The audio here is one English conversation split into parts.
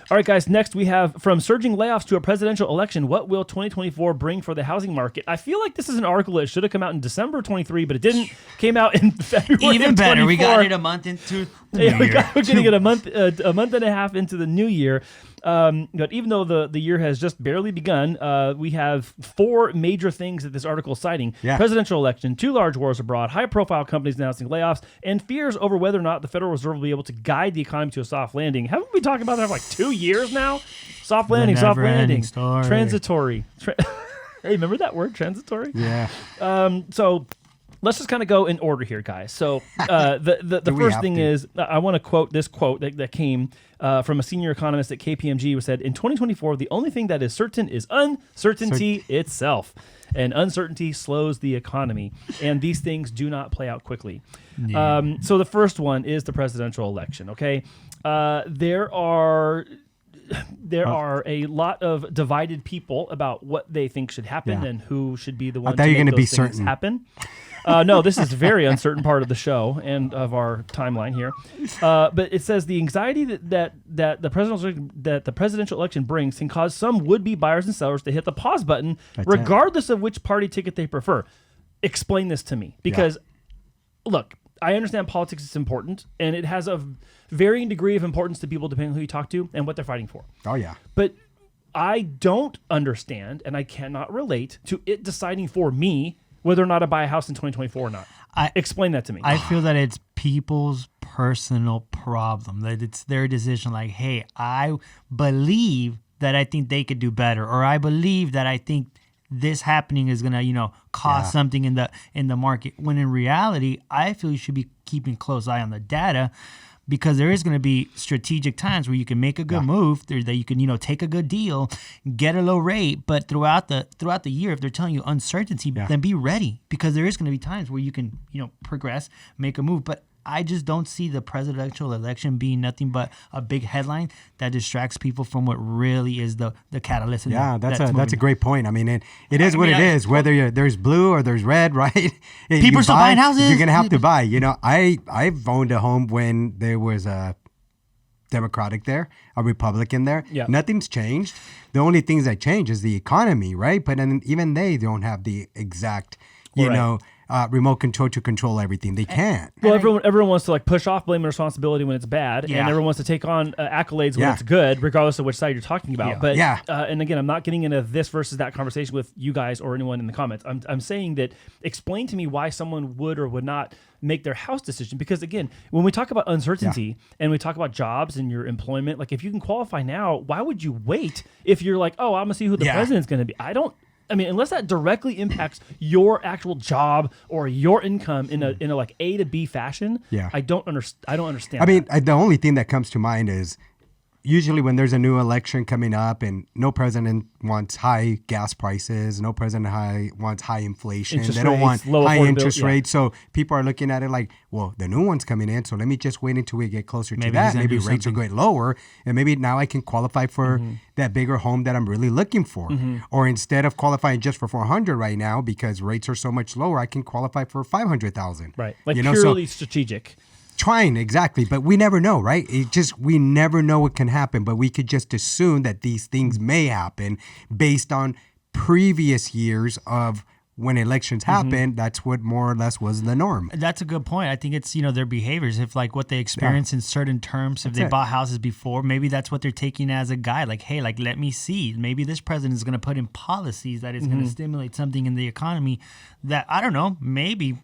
All right, guys, next we have from surging layoffs to a presidential election. What will 2024 bring for the housing market? I feel like this is an article that should have come out in December 23, but it didn't. Came out in February. Even better, 24. we got it a month into the Yeah, new year. we're getting it a month and a half into the new year. But even though the year has just barely begun, we have 4 major things that this article is citing. Yeah. Presidential election, 2 large wars abroad, high-profile companies announcing layoffs, and fears over whether or not the Federal Reserve will be able to guide the economy to a soft landing. Haven't we talked about that for like 2 years now? Soft landing, soft landing. Story. Transitory. Hey, remember that word, transitory? Yeah. So let's just kind of go in order here, guys. So the first thing is I want to quote this quote that came from a senior economist at KPMG who said, in 2024, the only thing that is certain is uncertainty itself. And uncertainty slows the economy. And these things do not play out quickly. Yeah. So the first one is the presidential election, okay? There are a lot of divided people about what they think should happen and who should be the one to make those things happen. No, this is a very uncertain part of the show and of our timeline here. But it says the anxiety that the presidential election brings can cause some would-be buyers and sellers to hit the pause button, regardless of which party ticket they prefer. Explain this to me, because look, I understand politics is important, and it has a varying degree of importance to people depending on who you talk to and what they're fighting for. Oh, yeah. But I don't understand, and I cannot relate to it deciding for me whether or not I buy a house in 2024 or not. Explain that to me. I feel that it's people's personal problem, that it's their decision. Like, hey, I believe that I think they could do better, or I believe that I think this happening is gonna, cause something in the market. When in reality, I feel you should be keeping a close eye on the data, because there is going to be strategic times where you can make a good move, that you can, take a good deal, get a low rate. But throughout the year, if they're telling you uncertainty, then be ready, because there is going to be times where you can, progress, make a move. But I just don't see the presidential election being nothing but a big headline that distracts people from what really is the catalyst. That's a great point. I mean, it is what it is. Whether there's blue or there's red, right? People are still buying houses. You're gonna have to buy. I've owned a home when there was a Democratic there, a Republican there. Yeah. Nothing's changed. The only things that change is the economy, right? But even they don't have the exact, remote control to control everything. They can't. Well, everyone wants to push off blame and responsibility when it's bad, and everyone wants to take on accolades when it's good, regardless of which side you're talking about. But and again, I'm not getting into this versus that conversation with you guys or anyone in the comments. I'm saying that explain to me why someone would or would not make their house decision, because again, when we talk about uncertainty and we talk about jobs and your employment, if you can qualify now, why would you wait if you're like, oh, I'm gonna see who the president's gonna be? Unless that directly impacts your actual job or your income in a A to B fashion, I don't understand. The only thing that comes to mind is usually when there's a new election coming up and no president wants high gas prices, no president wants high inflation. They don't want high interest rates. So people are looking at it like, well, the new one's coming in, so let me just wait until we get closer to that. Maybe rates are going lower, and maybe now I can qualify for that bigger home that I'm really looking for. Or instead of qualifying just for $400 right now because rates are so much lower, I can qualify for $500,000. Right, purely strategic. Trying, exactly, but we never know, right? We never know what can happen, but we could just assume that these things may happen based on previous years of when elections happen. That's what more or less was the norm. That's a good point. I think it's, their behaviors, if what they experience in certain terms, if they bought houses before, maybe that's what they're taking as a guide. Like, hey, let me see. Maybe this president is going to put in policies that is going to stimulate something in the economy that, I don't know, maybe,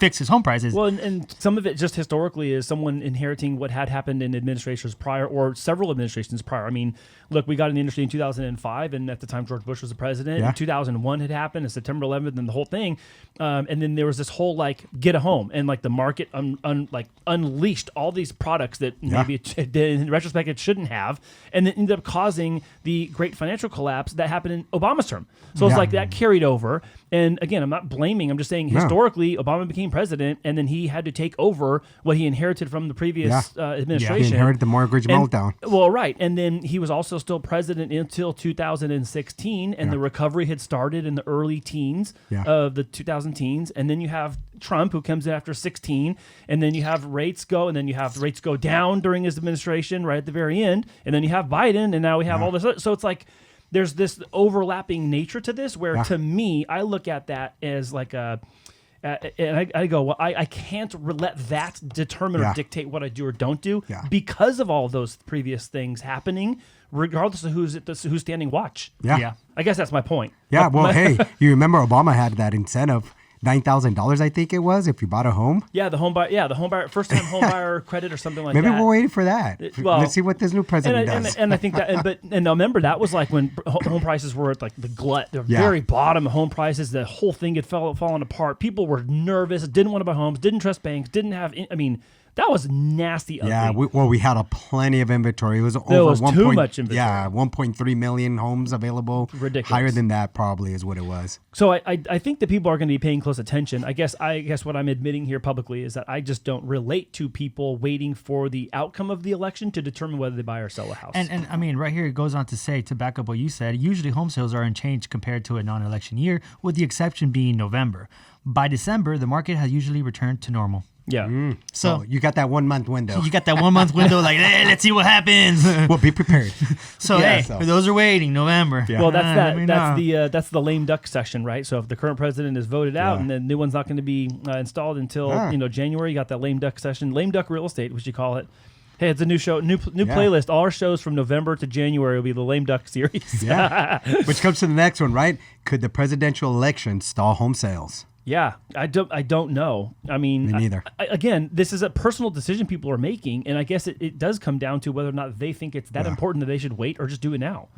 fixes home prices. Well, and some of it just historically is someone inheriting what had happened in administrations prior or several administrations prior. I mean, look, we got in the industry in 2005, and at the time George Bush was the president. In 2001 had happened, and September 11th, and the whole thing. And then there was this whole get a home, and the market unleashed all these products that maybe in retrospect it shouldn't have, and it ended up causing the great financial collapse that happened in Obama's term. So it's that carried over. And again, I'm not blaming. I'm just saying historically, Obama became president, and then he had to take over what he inherited from the previous administration. He inherited the mortgage meltdown. Well, right. And then he was also still president until 2016, and the recovery had started in the early teens of the 2000 teens. And then you have Trump, who comes in after 16, and then you have rates go, and then you have rates go down during his administration right at the very end, and then you have Biden, and now we have all this. So it's like there's this overlapping nature to this where, to me, I look at that as like a and I go, well, I can't let that determine or dictate what I do or don't do because of all those previous things happening, regardless of who's standing watch. Yeah. I guess that's my point. Yeah. Well, hey, you remember Obama had that incentive, $9,000, I think it was, if you bought a home. Yeah, the home buyer, first time home buyer credit or something like Maybe that. Maybe we're waiting for that. Let's see what this new president does. And I think that, and remember that was like when home prices were at like the very bottom of home prices. The whole thing had fallen apart. People were nervous, didn't want to buy homes, didn't trust banks, didn't have. I mean, that was nasty. Ugly. Yeah, we had plenty of inventory. It was too much inventory. Yeah, 1.3 million homes available. Ridiculous. Higher than that probably is what it was. So I think that people are going to be paying close attention. I guess what I'm admitting here publicly is that I just don't relate to people waiting for the outcome of the election to determine whether they buy or sell a house. And I mean, right here it goes on to say, to back up what you said, usually home sales are unchanged compared to a non-election year, with the exception being November. By December, the market has usually returned to normal. Yeah. So you got that 1 month window. You got that 1 month window, like, hey, let's see what happens. Well, be prepared. So for those who are waiting, November. Yeah. Well, that's the lame duck session, right? So if the current president is voted out and the new one's not going to be installed until January, you got that lame duck session, lame duck real estate, we should call it. Hey, it's a new show, new playlist. All our shows from November to January will be the lame duck series. Which comes to the next one, right? Could the presidential election stall home sales? Yeah, I don't know. I mean, me neither. Again, this is a personal decision people are making, and I guess it does come down to whether or not they think it's that important that they should wait or just do it now.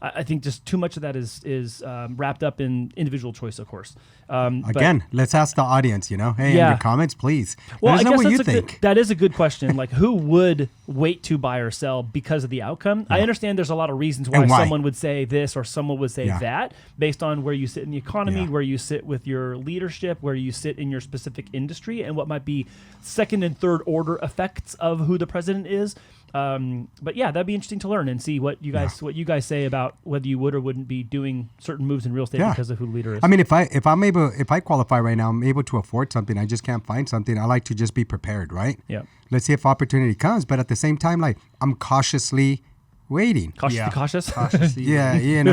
I think just too much of that is wrapped up in individual choice, of course. Again, let's ask the audience, in your comments, please. Well, Let us know what you think. That is a good question. Like, who would wait to buy or sell because of the outcome? I understand there's a lot of reasons why someone would say this or someone would say that based on where you sit in the economy, where you sit with your leadership, where you sit in your specific industry, and what might be second and third order effects of who the president is. But yeah, that'd be interesting to learn and see what you guys say about whether you would or wouldn't be doing certain moves in real estate because of who the leader is. I mean, if I qualify right now, I'm able to afford something. I just can't find something. I like to just be prepared, right? Yeah. Let's see if opportunity comes, but at the same time, like, I'm cautiously waiting. Cautious. Yeah,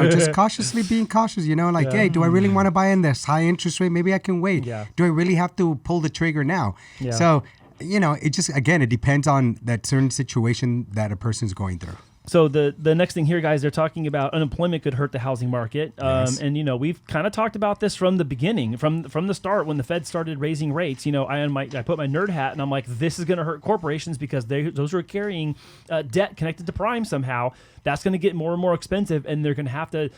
just cautiously being cautious. Hey, do I really want to buy in this high interest rate? Maybe I can wait. Yeah. Do I really have to pull the trigger now? Yeah. So. It just, again, it depends on that certain situation that a person's going through. So the next thing here, guys, they're talking about unemployment could hurt the housing market. Yes. And, we've kind of talked about this from the beginning, from the start when the Fed started raising rates. I put my nerd hat and I'm like, this is going to hurt corporations because those are carrying debt connected to prime somehow. That's going to get more and more expensive, and they're going to have to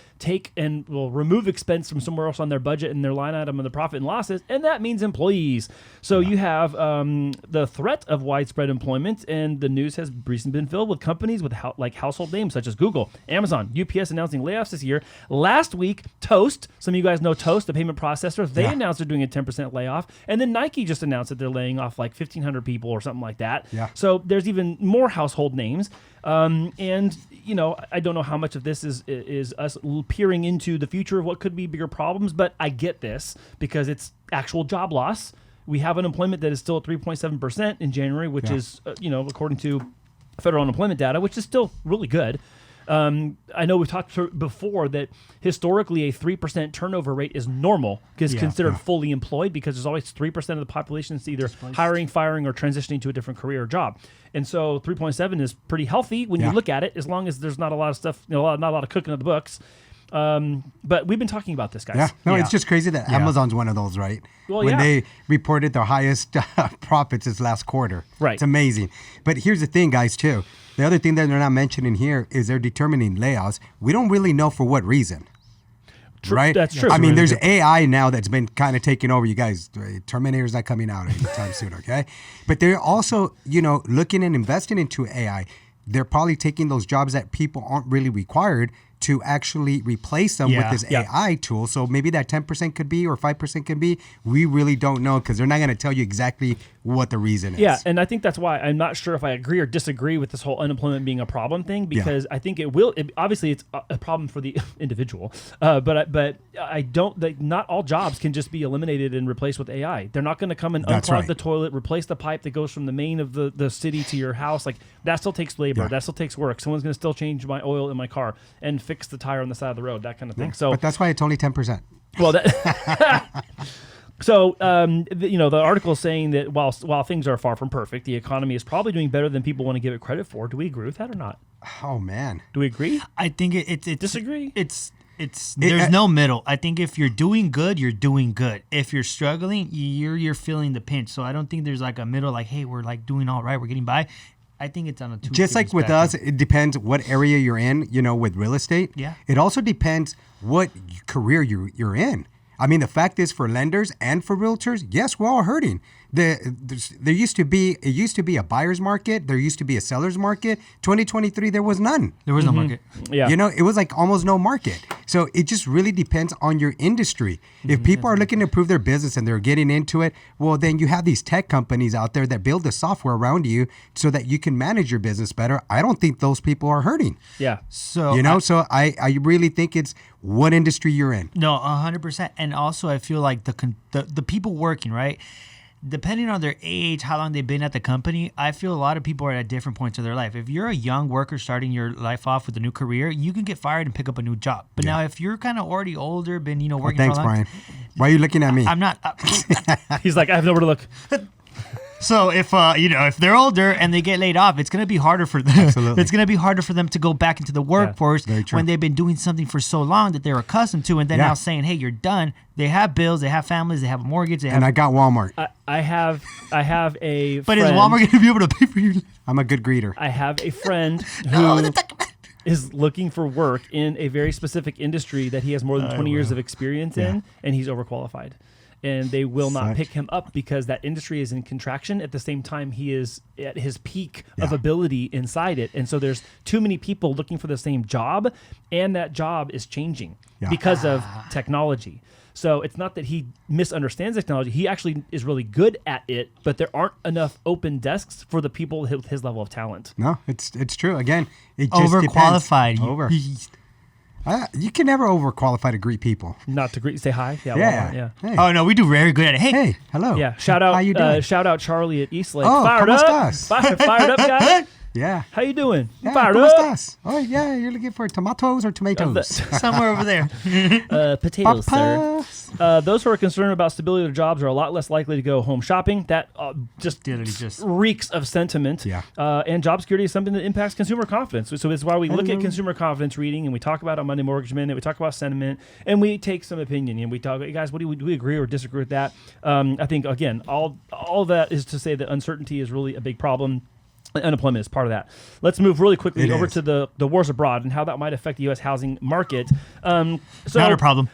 remove expense from somewhere else on their budget and their line item of the profit and losses, and that means employees. So you have the threat of widespread employment, and the news has recently been filled with companies with household names such as Google, Amazon, UPS announcing layoffs this year. Last week, Toast, some of you guys know Toast, the payment processor, they announced they're doing a 10% layoff, and then Nike just announced that they're laying off like 1,500 people or something like that. Yeah. So there's even more household names. And I don't know how much of this is us peering into the future of what could be bigger problems, but I get this because it's actual job loss. We have unemployment that is still at 3.7% in January, which is, according to federal unemployment data, which is still really good. I know we've talked before that historically a 3% turnover rate is normal because considered fully employed because there's always 3% of the population that's either hiring, firing, or transitioning to a different career or job. And so 3.7 is pretty healthy when you look at it, as long as there's not a lot of stuff, not a lot of cooking in the books. But we've been talking about this, guys. Yeah, no, it's just crazy that Amazon's one of those, right? Well, when they reported their highest profits this last quarter. Right. It's amazing. But here's the thing, guys, too. The other thing that they're not mentioning here is they're determining layoffs. We don't really know for what reason. True. Right? That's true. I mean, there's AI now that's been kind of taking over. You guys, Terminator's not coming out anytime soon, okay? But they're also, looking and investing into AI. They're probably taking those jobs that people aren't really required to actually replace them with this AI tool. So maybe that 10% could be or 5% could be. We really don't know because they're not going to tell you exactly what the reason is. Yeah, and I think that's why I'm not sure if I agree or disagree with this whole unemployment being a problem thing, because I think obviously it's a problem for the individual, but I don't, like, not all jobs can just be eliminated and replaced with AI. They're not going to come and unclog the toilet, replace the pipe that goes from the main of the city to your house. Like, that still takes labor. That still takes work. Someone's going to still change my oil in my car and fix the tire on the side of the road, that kind of thing. So, but that's why it's only 10%. Well, that... So, the article is saying that while things are far from perfect, the economy is probably doing better than people want to give it credit for. Do we agree with that or not? Oh, man. Do we agree? I think it's disagree. There's no middle. I think if you're doing good, you're doing good. If you're struggling, you're feeling the pinch. So I don't think there's like a middle, like, hey, we're like doing all right, we're getting by. I think it's on a two. Just like with us, it depends what area you're in. With real estate, it also depends what career you're in. I mean, the fact is, for lenders and for realtors, yes, we're all hurting. It used to be a buyer's market. There used to be a seller's market. 2023, there was none. There was no market. Yeah. It was like almost no market. So it just really depends on your industry. If people are looking to improve their business and they're getting into it, well, then you have these tech companies out there that build the software around you so that you can manage your business better. I don't think those people are hurting. Yeah. So I really think it's what industry you're in. No, 100%. And also, I feel like the people working, right? Depending on their age, how long they've been at the company, I feel a lot of people are at different points of their life. If you're a young worker starting your life off with a new career, you can get fired and pick up a new job. But now, if you're kind of already older, been working thanks, for a long Brian. Why are you looking at me? I'm not. He's like, I have nowhere to look. So if they're older and they get laid off, it's going to be harder for them. Absolutely. It's going to be harder for them to go back into the workforce when they've been doing something for so long that they're accustomed to, and then now saying, "Hey, you're done." They have bills, they have families, they have a mortgage. And I got Walmart. I have a. But friend, is Walmart going to be able to pay for you? I'm a good greeter. I have a friend who is looking for work in a very specific industry that he has more than 20 years of experience in, and he's overqualified. And they will not pick him up because that industry is in contraction. At the same time, he is at his peak of ability inside it. And so there's too many people looking for the same job, and that job is changing because of technology. So it's not that he misunderstands technology. He actually is really good at it, but there aren't enough open desks for the people with his level of talent. No, it's true. Again, it just overqualified. Depends. You can never overqualify to greet people. Not to greet, say hi. Yeah. Hey. Oh no, we do very good at it. Hey, hello. Yeah. Shout out. How you doing? Shout out Charlie at Eastlake. Oh, fired ¿cómo up. estás? Fired up, guys. Yeah. How you doing? Yeah, Fired ¿cómo up. estás? Oh yeah, you're looking for tomatoes or tomatoes? Somewhere over there. Potatoes, sir. Those who are concerned about stability of their jobs are a lot less likely to go home shopping. That just reeks of sentiment. Yeah. And job security is something that impacts consumer confidence. So it's why we look at consumer confidence reading, and we talk about it on Monday Mortgage Minute. We talk about sentiment, and we take some opinion. And we talk, hey guys, do we agree or disagree with that? I think, again, all that is to say that uncertainty is really a big problem. Unemployment is part of that. Let's move really quickly over to the wars abroad and how that might affect the U.S. housing market. Not a problem.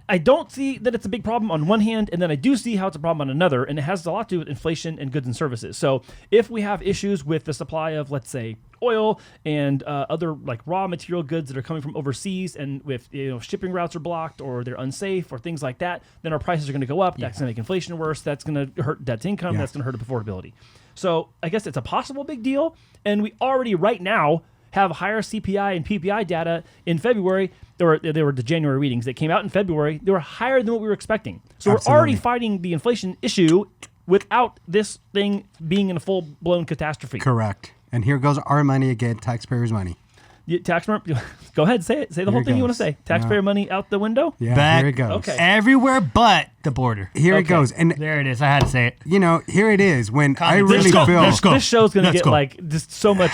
I don't see that it's a big problem on one hand, and then I do see how it's a problem on another, and it has a lot to do with inflation and goods and services. So if we have issues with the supply of, let's say, oil and other like raw material goods that are coming from overseas, and if shipping routes are blocked or they're unsafe or things like that, then our prices are going to go up. That's going to make inflation worse. That's going to hurt debt to income. That's going to hurt affordability. So I guess it's a possible big deal, and we already right now have higher CPI and PPI data in February. They were the January readings that came out in February. They were higher than what we were expecting. So we're already fighting the inflation issue without this thing being in a full-blown catastrophe. Correct. And here goes our money again, taxpayers' money. Go ahead, say it. Say the whole thing you want to say. Taxpayer money out the window? Yeah, here it goes. Okay. Everywhere but the border. Here it goes. And there it is. I had to say it. Here it is. When I really feel... This show's going to get like just so much...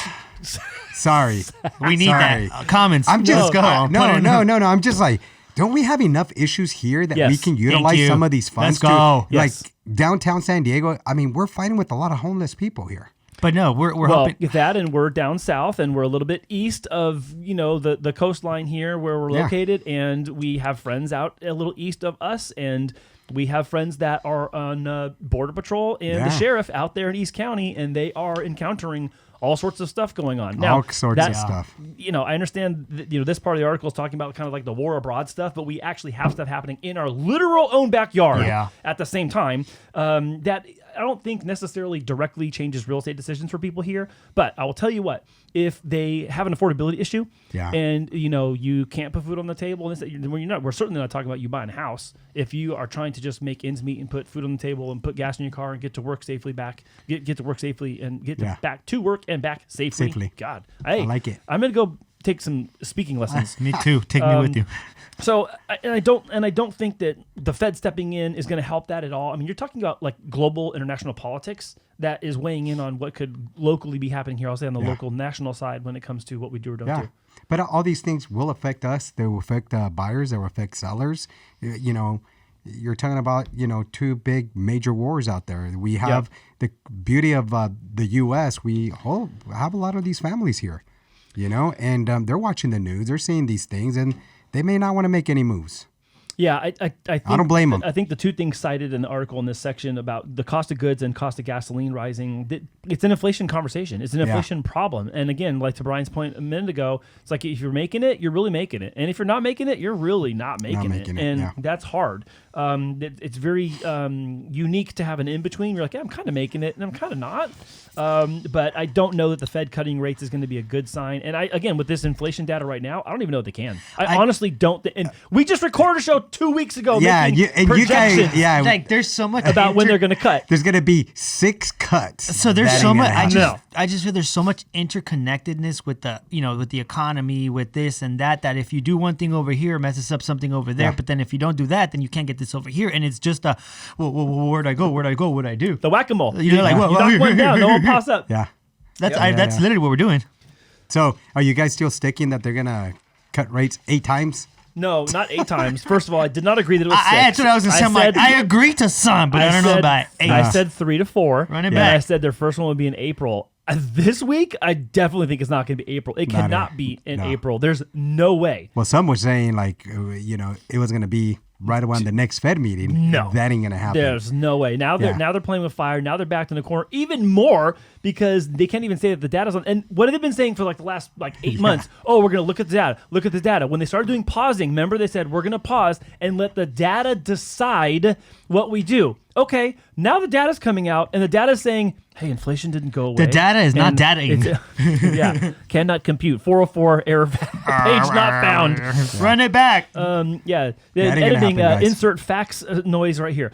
Sorry. We need that. Comments. I'm just... No. I'm just like... Don't we have enough issues here that we can utilize some of these funds? Let's go. Like downtown San Diego, I mean, we're fighting with a lot of homeless people here. But no, we're hoping that, and we're down south, and we're a little bit east of the coastline here where we're located, and we have friends out a little east of us, and We have friends that are on Border Patrol and the sheriff out there in East County, and they are encountering all sorts of stuff going on. Now, all sorts of stuff. I understand that, this part of the article is talking about kind of like the war abroad stuff, but we actually have stuff happening in our literal own backyard at the same time that I don't think necessarily directly changes real estate decisions for people here. But I will tell you what, if they have an affordability issue and, you can't put food on the table, and we're certainly not talking about you buying a house. If you are trying to just make ends meet and put food on the table and put gas in your car and get to work safely get to work safely and get back to work and back safely. God, I like it. I'm going to go take some speaking lessons. Me too. Take me with you. So, I don't think that the Fed stepping in is going to help that at all. I mean, you're talking about like global international politics that is weighing in on what could locally be happening here. I'll say on the local national side when it comes to what we do or don't do. But all these things will affect us. They will affect buyers. They will affect sellers. You're talking about, two big major wars out there. We have the beauty of the U.S. We have a lot of these families here, and they're watching the news. They're seeing these things, and they may not want to make any moves. Yeah, I think, I don't blame them. I think the two things cited in the article in this section about the cost of goods and cost of gasoline rising, it's an inflation conversation. It's an inflation problem. And again, like to Brian's point a minute ago, it's like if you're making it, you're really making it. And if you're not making it, you're really not making it. And that's hard. It's very unique to have an in-between. You're like, I'm kind of making it, and I'm kind of not. But I don't know that the Fed cutting rates is going to be a good sign. And again, with this inflation data right now, I don't even know if they can. I honestly don't. And we just recorded a show 2 weeks ago making projections. Like there's so much about when they're going to cut. There's going to be 6 cuts. So there's so much. I just feel there's so much interconnectedness with the with the economy, with this and that if if you do one thing over here, it messes up something over there. But then if you don't do that, then you can't get this over here. And it's just where'd I go? What'd I do? The whack-a-mole. You knock one down, no one pops up. Yeah. That's literally what we're doing. So are you guys still sticking that they're going to cut rates 8 times? No, not 8 times. First of all, I did not agree that it was 6. That's what I was going to say. I agree to some, but I don't know about 8. I said 3 to 4. Run it back. I said their first one would be in April. This week, I definitely think it's not going to be April. It cannot be in April. There's no way. Well, some were saying it was going to be right around the next Fed meeting. No, that ain't going to happen. There's no way. Now they're playing with fire. Now they're backed in the corner even more because they can't even say that the data's on. And what have they been saying for the last 8 months? Oh, we're going to look at the data. Look at the data. When they started doing pausing, remember they said we're going to pause and let the data decide what we do. Okay, now the data's coming out and the data's saying, hey, inflation didn't go away. The data is not dataing. Cannot compute. 404 error page not found. Run it back. Editing insert facts noise right here.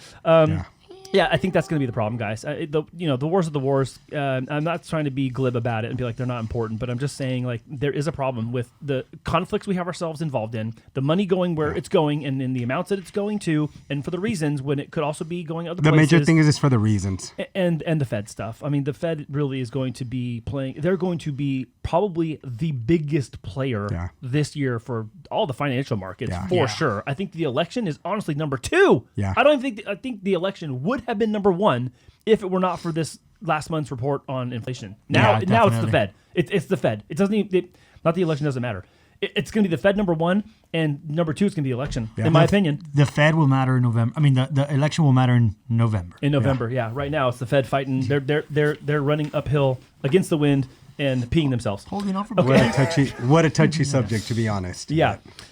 Yeah, I think that's going to be the problem, guys. The wars are the wars. I'm not trying to be glib about it and be like they're not important, but I'm just saying there is a problem with the conflicts we have ourselves involved in, the money going where it's going, and in the amounts that it's going to, and for the reasons when it could also be going other places. The major thing is for the reasons. And the Fed stuff. I mean, the Fed really is going to be playing. They're going to be probably the biggest player this year for all the financial markets for sure. I think the election is honestly number 2. Yeah. I think the election would have been number 1 if it were not for this last month's report on inflation. Now it's the Fed. It's the Fed. It doesn't even, not the election doesn't matter. It's going to be the Fed number 1, and number 2 is going to be the election, in my opinion. The Fed will matter in November. I mean, the election will matter in November. In November, Right now, it's the Fed fighting. They're running uphill against the wind and peeing themselves. Holding on for What a touchy subject, to be honest. Yeah.